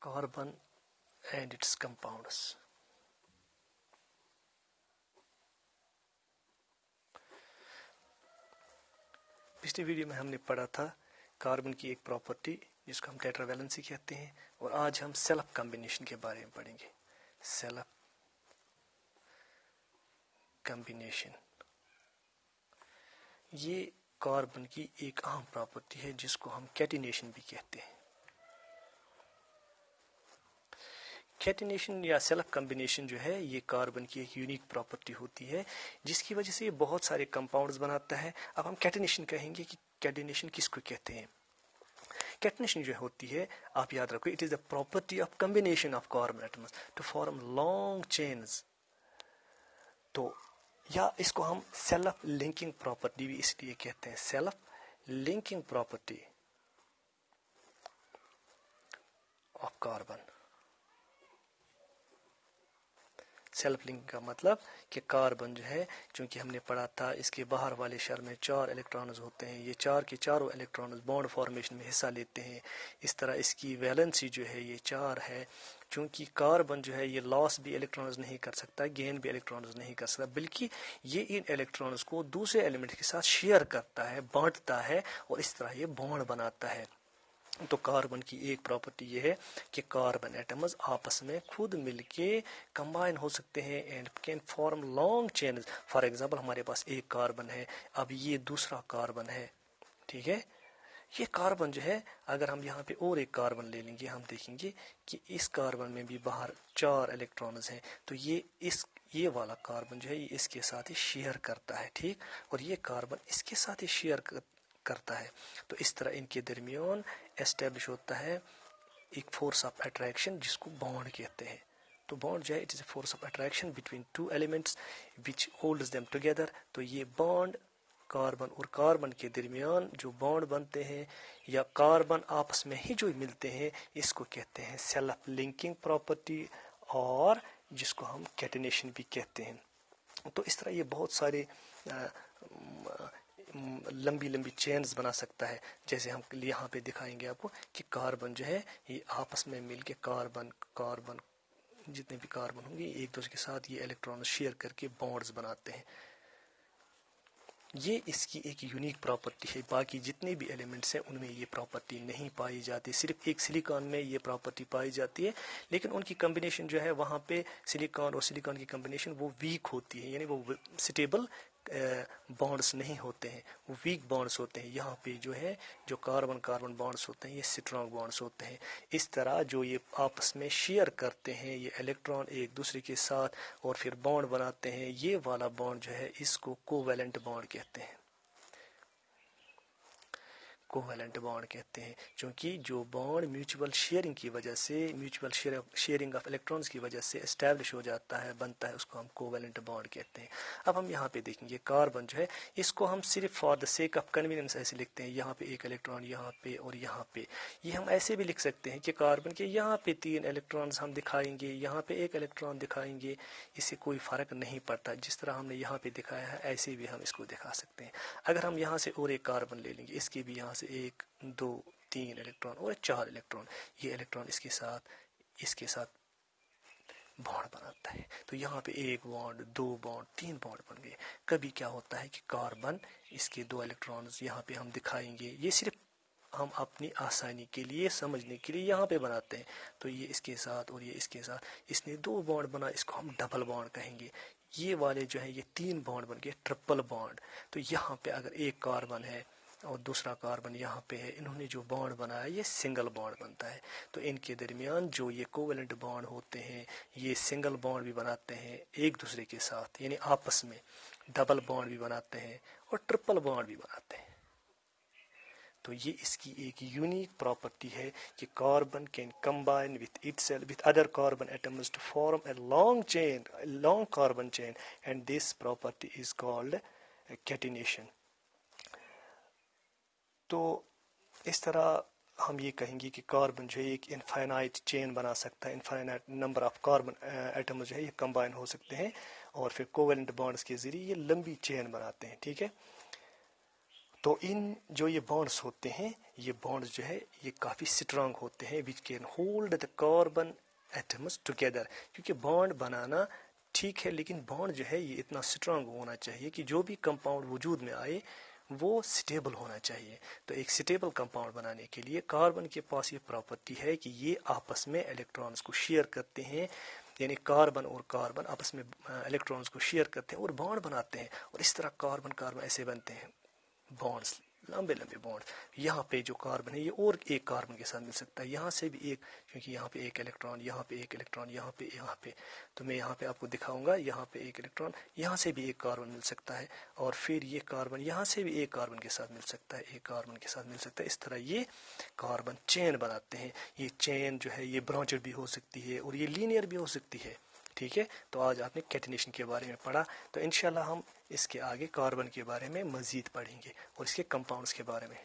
carbon and its compounds. पिछली video में हमने पढ़ा था कार्बन की एक प्रॉपर्टी जिसको हम टेट्रावैलेंसी कहते हैं, और आज हम सेल्फ कॉम्बिनेशन के बारे में पढ़ेंगे. सेल्फ कॉम्बिनेशन ये कार्बन की एक अहम प्रॉपर्टी है जिसको हम कैटिनेशन भी कहते हैं. कैटिनेशन या सेल्फ कॉम्बिनेशन जो है ये कार्बन की एक यूनिक प्रॉपर्टी होती है जिसकी वजह से ये बहुत सारे कंपाउंड्स बनाता है. अब हम कैटिनेशन कहेंगे कि कैटिनेशन किसको कहते हैं. कैटिनेशन जो होती है, आप याद रखो, it is the property of combination of carbon atoms to form long chains. तो या इसको हम सेल्फ लिंकिंग प्रॉपर्टी भी इसलिए कहते हैं, self linking property of carbon. Self link का मतलब कि कार्बन जो है, चूंकि हमने पढ़ा था इसके बाहर वाले शेल में 4 इलेक्ट्रॉन्स होते हैं, ये 4 के चारों इलेक्ट्रॉन्स बॉन्ड फॉर्मेशन में हिस्सा लेते हैं. इस तरह इसकी वैलेंसी जो है ये 4 है. चूंकि कार्बन जो है ये लॉस भी इलेक्ट्रॉन्स नहीं कर सकता, गेन भी इलेक्ट्रॉन्स नहीं कर सकता, बल्कि ये इन इलेक्ट्रॉन्स को दूसरे एलिमेंट के साथ शेयर करता है, बांटता है, और इस तरह ये बॉन्ड बनाता है. तो कार्बन की एक प्रॉपर्टी ये है कि कार्बन एटम्स आपस में खुद मिलके कंबाइन हो सकते हैं and can form long chains. For example हमारे पास एक कार्बन है, अब ये दूसरा कार्बन है, ठीक है. ये कार्बन जो है, अगर हम यहाँ पे और एक कार्बन ले लेंगे, हम देखेंगे कि इस कार्बन में भी बाहर 4 इलेक्ट्रॉन्स हैं. तो ये वाला कार्बन जो है ये इसके साथ ही शेयर करता है, ठीक, और ये कार्बन इसके साथ ही शेयर करता है. तो इस तरह इनके दरमियान एस्टेब्लिश होता है एक फोर्स ऑफ अट्रैक्शन जिसको बॉन्ड कहते हैं. तो बॉन्ड जो है it is a force of attraction between 2 elements which holds them together. तो ये बॉन्ड कार्बन और कार्बन के दरमियान जो बॉन्ड बनते हैं या कार्बन आपस में ही जो मिलते हैं, इसको कहते हैं सेल्फ लिंकिंग प्रॉपर्टी, और जिसको हम कैटिनेशन भी कहते हैं. तो इस तरह ये बहुत सारे लंबी लंबी चेन्स बना सकता है. जैसे हम यहाँ पे दिखाएंगे आपको कि कार्बन जो है ये आपस में मिलके कार्बन जितने भी कार्बन होंगे एक दूसरे के साथ ये इलेक्ट्रॉन शेयर करके बॉन्ड्स बनाते हैं. ये इसकी एक यूनिक प्रॉपर्टी है. बाकी जितने भी एलिमेंट्स हैं उनमें ये प्रॉपर्टी नहीं पाई जाती, सिर्फ एक सिलिकॉन में ये प्रॉपर्टी पाई जाती है. लेकिन उनकी कॉम्बिनेशन जो है वहाँ पे सिलिकॉन और सिलिकॉन की कॉम्बिनेशन वो वीक होती है, यानी वो स्टेबल बॉन्ड्स नहीं होते हैं, वो वीक बॉन्ड्स होते हैं. यहाँ पे जो है जो कार्बन कार्बन बॉन्ड्स होते हैं ये स्ट्रॉन्ग बॉन्ड्स होते हैं. इस तरह जो ये आपस में शेयर करते हैं ये इलेक्ट्रॉन एक दूसरे के साथ और फिर बॉन्ड बनाते हैं, ये वाला बॉन्ड जो है इसको कोवैलेंट बॉन्ड कहते हैं. कोवैलेंट बॉन्ड कहते हैं क्योंकि जो बॉन्ड म्यूचुअल शेयरिंग की वजह से, म्यूचुअल शेयरिंग ऑफ इलेक्ट्रॉन्स की वजह से एस्टैब्लिश हो जाता है, बनता है, उसको हम कोवैलेंट बॉन्ड कहते हैं. अब हम यहाँ पे देखेंगे कार्बन जो है इसको हम सिर्फ for the sake of convenience ऐसे लिखते हैं, यहाँ पे एक इलेक्ट्रॉन यहाँ पे और यहाँ पे. ये हम ऐसे भी लिख सकते हैं कि कार्बन के यहाँ पे 3 इलेक्ट्रॉन्स हम दिखाएंगे, यहाँ पे 1 इलेक्ट्रॉन दिखाएंगे, इससे कोई फ़र्क नहीं पड़ता. जिस तरह हमने यहाँ पे दिखाया है ऐसे भी हम इसको दिखा सकते हैं. अगर हम यहाँ से और एक कार्बन ले लेंगे, इसके भी यहाँ से 1 2 3 इलेक्ट्रॉन और 4 इलेक्ट्रॉन, ये इलेक्ट्रॉन इसके साथ बॉन्ड बनाता है. तो यहाँ पे 1 बॉन्ड 2 बॉन्ड 3 बॉन्ड बन गए. कभी क्या होता है कि कार्बन इसके 2 इलेक्ट्रॉन्स यहाँ पे हम दिखाएंगे, ये सिर्फ हम अपनी आसानी के लिए समझने के लिए यहाँ पे बनाते हैं. तो ये इसके साथ और ये इसके साथ, इसने 2 बॉन्ड बना, इसको हम डबल बॉन्ड कहेंगे. ये वाले जो है ये 3 बॉन्ड बन गए ट्रिपल बॉन्ड. तो यहाँ पे अगर एक कार्बन है और दूसरा कार्बन यहाँ पे है, इन्होंने जो बॉन्ड बनाया ये सिंगल बॉन्ड बनता है. तो इनके दरमियान जो ये कोवैलेंट बॉन्ड होते हैं ये सिंगल बॉन्ड भी बनाते हैं एक दूसरे के साथ, यानी आपस में डबल बॉन्ड भी बनाते हैं और ट्रिपल बॉन्ड भी बनाते हैं. तो ये इसकी एक यूनिक प्रॉपर्टी है कि carbon can combine with itself with other carbon atoms to form a long carbon chain, and this property is called catenation. तो इस तरह हम ये कहेंगे कि कार्बन जो है एक इनफाइनाइट चेन बना सकता है, infinite number of carbon atom जो है ये कंबाइन हो सकते हैं और फिर कोवैलेंट बॉन्ड्स के जरिए ये लंबी चेन बनाते हैं, ठीक है. تو ان جو یہ بانڈس ہوتے ہیں یہ بانڈس جو ہے یہ کافی اسٹرانگ ہوتے ہیں which can hold the carbon atoms together. کیونکہ بانڈ بنانا ٹھیک ہے لیکن بانڈ جو ہے یہ اتنا اسٹرانگ ہونا چاہیے کہ جو بھی کمپاؤنڈ وجود میں آئے وہ سٹیبل ہونا چاہیے. تو ایک سٹیبل کمپاؤنڈ بنانے کے لیے کاربن کے پاس یہ پراپرٹی ہے کہ یہ آپس میں الیکٹرانز کو شیئر کرتے ہیں، یعنی کاربن اور کاربن آپس میں الیکٹرانز کو شیئر کرتے ہیں اور بانڈ بناتے ہیں. اور اس طرح کاربن کاربن ایسے بنتے ہیں بانڈس، لمبے لمبے بانڈ. یہاں پہ جو کاربن ہے یہ اور ایک کاربن کے ساتھ مل سکتا ہے، یہاں سے بھی ایک، کیونکہ یہاں پہ ایک الیکٹران، یہاں پہ ایک الیکٹران، یہاں پہ تو میں یہاں پہ آپ کو دکھاؤں گا. یہاں پہ ایک الیکٹران، یہاں سے بھی ایک کاربن مل سکتا ہے، اور پھر یہ کاربن یہاں سے بھی ایک کاربن کے ساتھ مل سکتا ہے، ایک کاربن کے ساتھ مل سکتا ہے. اس طرح یہ کاربن چین بناتے ہیں. یہ چین جو ہے یہ برانچڈ بھی ہو سکتی ہے اور یہ لینئر بھی ہو سکتی ہے. ٹھیک ہے، تو آج آپ نے کیٹینیشن کے بارے میں پڑھا، تو انشاءاللہ ہم اس کے آگے کاربن کے بارے میں مزید پڑھیں گے اور اس کے کمپاؤنڈس کے بارے میں.